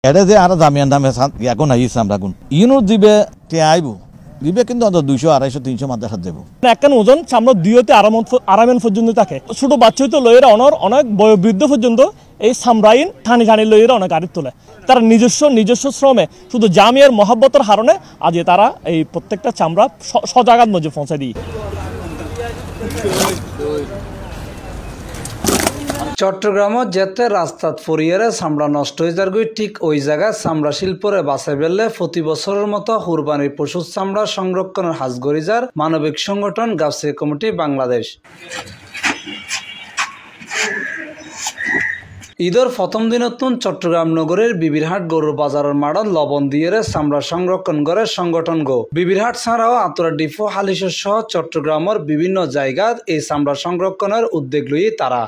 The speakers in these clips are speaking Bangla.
এটা যে আর দামিয়ান দামে এখন আইস আমরা কোন ইউনো দিবে তে আইব দিবে কিন্তু 200 250 300 মাদ্রাসা সাথে দেব একখান ওজন চামড়া দুইতে আরামেন পর্যন্ত থাকে ছোট বাচ্চা হইতে লইয়ের অনেক বয়োবৃদ্ধ পর্যন্ত এই সামরাইন ঠানি ঠানি লইয়ের অনেক গাড়ি তোলে তারা নিজস্ব শ্রমে শুধু জামিয়ার মহাব্বতের হারণে আজ তারা এই প্রত্যেকটা চামড়া সজাগাত মধ্যে পৌঁছে দিই। চট্টগ্রামত যেতে রাস্তাত ফরিয়ারে চামড়া নষ্ট হয়ে যার ঠিক ওই জায়গায় চামড়া শিল্পরে বাঁচাই বেললে প্রতি বছরের মতো কুরবানির পশুর চামড়া সংরক্ষণের হাজ গরিজার মানবিক সংগঠন গাবসে কমিটি বাংলাদেশ। ঈদের প্রথম দিনতুন চট্টগ্রাম নগরের বিবিরহাট গরুর বাজারের মাড়ত লবণ দিয়ে চামড়া সংরক্ষণ করে সংগঠন গো বিবিরহাট ছাড়াও আতুরা ডিপো হালিশর সহ চট্টগ্রামের বিভিন্ন জায়গাত এই চামড়া সংরক্ষণের উদ্যোগ লই তারা।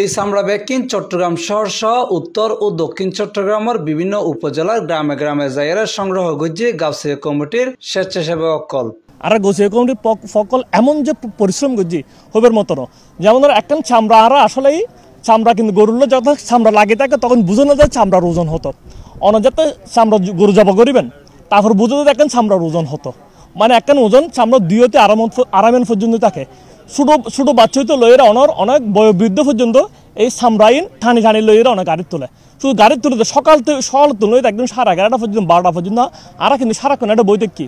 এই চামড়া ব্যাগকিন চট্টগ্রাম শহর সহ উত্তর ও দক্ষিণ চট্টগ্রামের বিভিন্ন উপজেলার গ্রামে গ্রামে যাইরা সংগ্রহ করছে গাবসে কমিটির স্বেচ্ছাসেবক কল আর গোসিয়া কমিটির সকল এমন যে পরিশ্রম করছি হবের মতন যেমন ধর একখান চামড়া আর আসলেই চামড়া কিন্তু গরুর যখন চামড়া লাগে থাকে তখন বুঝানো যায় চামড়ার ওজন হতো অনযাতে চামড়া গরু জবা করিবেন তারপর বুঝাতে দেখেন চামড়ার ওজন হতো মানে একখান ওজন চামড়া দুইতে আরামেন পর্যন্ত থাকে ছোট বাচ্চা হইতে লইয়ের অনেক বয়োবৃদ্ধ পর্যন্ত এই সামরাইন ঠানি ঠানি লইয়ের অনেক গাড়ি তোলে শুধু গাড়ি তুলে সকাল তুলে একদম 11:30 পর্যন্ত 12টা পর্যন্ত আর কিন্তু সারাক্ষণ একটা বইতে কি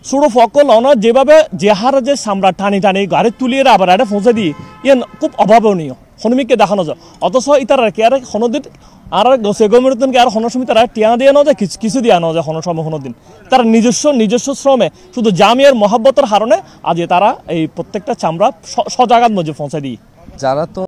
ছোট ফকল অনার যেভাবে যে হারে যে চামড়া টানি টানি গাড়ি তুলিয়ে আবার এটা পৌঁছে দিই ইয়ে খুব অভাবনীয় হনুমিককে দেখানো যায় অথচ ইতার কি আর হনদিন আর সেগমিরতনকে আর হন সময় তারা টিয়া দিয়ে নেওয়া যায় কিছু দিয়ে নেওয়া যায় হন সময় হনদিন তারা নিজস্ব শ্রমে শুধু জামিয়ার মহাব্বতের হারণে আজ তারা এই প্রত্যেকটা চামড়া সজাগাত মধ্যে পৌঁছে দিই। যারা তো